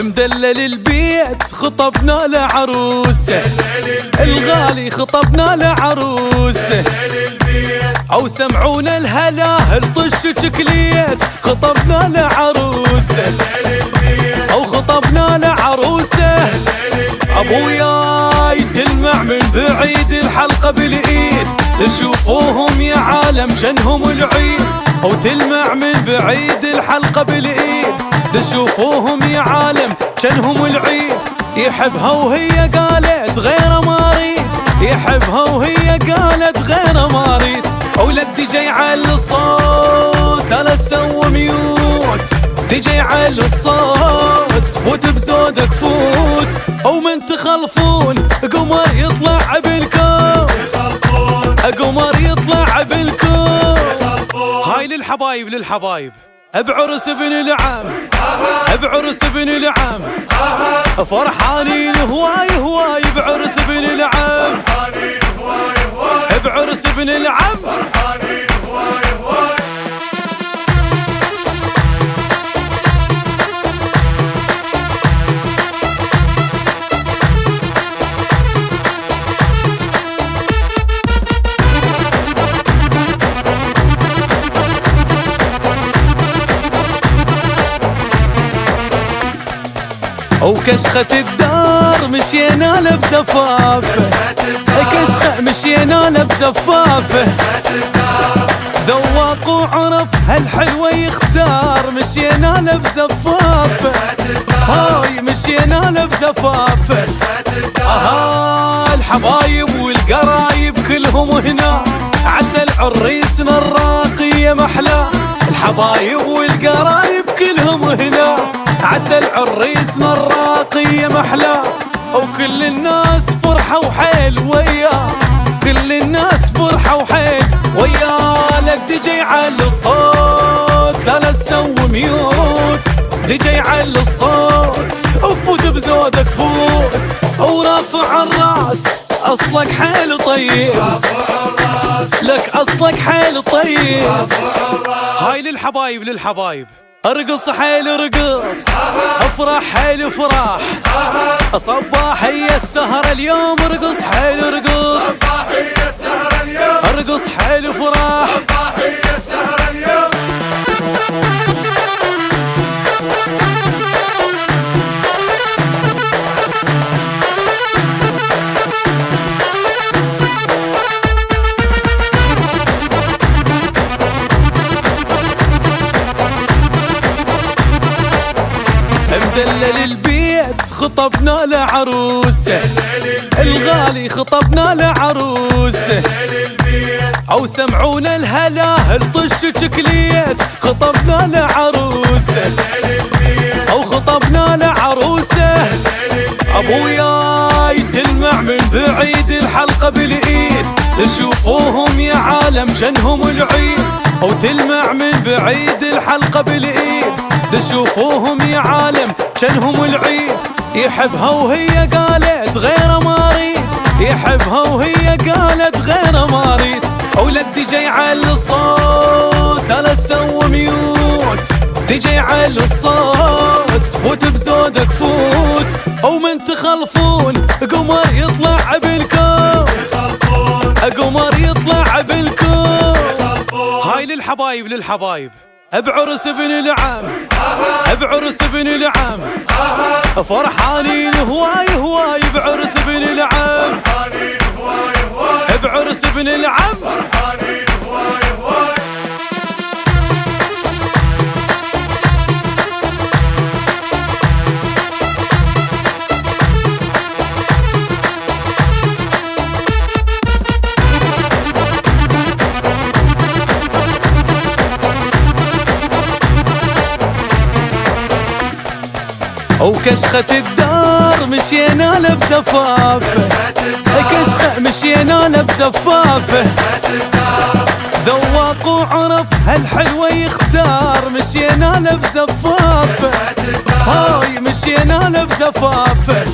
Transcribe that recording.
مدلل البيت خطبنا لعروسه، الغالي خطبنا لعروسه، او سمعونا الهلاهل طش شكليت خطبنا لعروسه، او خطبنا لعروسه. ابوياي تلمع من بعيد الحلقه بالايد، تشوفوهم يا عالم جنهم العيد، او تلمع من بعيد الحلقه بالايد، تشوفوهم يا عالم جنهم العيد. يحبها وهي قالت غير ما اريد، يحبها وهي قالت غير ما اريد. ولد دي على الصوت لا تسوي ميوت، دي على الصوت فوت بزودك فوت، او من تخلفون قمر يطلع بالكون، قمر يطلع بالكون. هاي للحبايب للحبايب بعرس ابن العم، بعرس ابن العم فرحانين هواي هواي، بعرس ابن العم، بعرس ابن العم فرحانين هواي هواي. وكشخة الدار مشينا له بزفافه، كشخة مشينا له بزفافه، ذواق وعرف هالحلوة يختار، مشينا له بزفافه، هاي مشينا له بزفافه. الحبايب والقرايب كلهم هنا، عسل عريسنا الراقية محلى. الحبايب والقرايب كلهم هنا، عسل عريسنا الراقية محلى. وكل الناس فرحة وحيل وياه، كل الناس فرحة وحيل وياه. لك دجي على الصوت لا تسوي ميوت، دجي على الصوت وفوت بزودك فوت، ورافع الراس اصلك حيل طيب، لك اصلك حيل طيب. هاي للحبايب للحبايب ارقص حيل ارقص، افرح حيل افراح، صباحي السهرة اليوم ارقص حيل ارقص، صباحي السهرة اليوم ارقص حيل افراح، صباحي السهرة اليوم. مدلل البيت خطبنا لعروسه، الغالي خطبنا لعروسه، او سمعونا الهلاهل طش شكليت خطبنا لعروسه، او خطبنا لعروسه. ابوياي تلمع من بعيد الحلقه بالايد، تشوفوهم يا عالم جنهم العيد، او تلمع من بعيد الحلقه بالايد، تشوفوهم يا عالم جنهم العيد. يحبها وهي قالت غير ما اريد، يحبها وهي قالت غير ما اريد. ولد دي على الصوت لا تسوي ميوت، دي على الصوت فوت بزودك فوت، او من تخلفون قمر يطلع بالكون، قمر يطلع بالكون. هاي للحبايب للحبايب بعرس ابن العم، بعرس ابن العم فرحانين هواي هواي، بعرس ابن العم، بعرس ابن العم فرحانين هواي هواي. وكشخة الدار مشينا له بزفافه، كشخة مشينا له بزفافه، ذواق وعرف هالحلوة يختار، مشينا له بزفافه، هاي مشينا له بزفافه.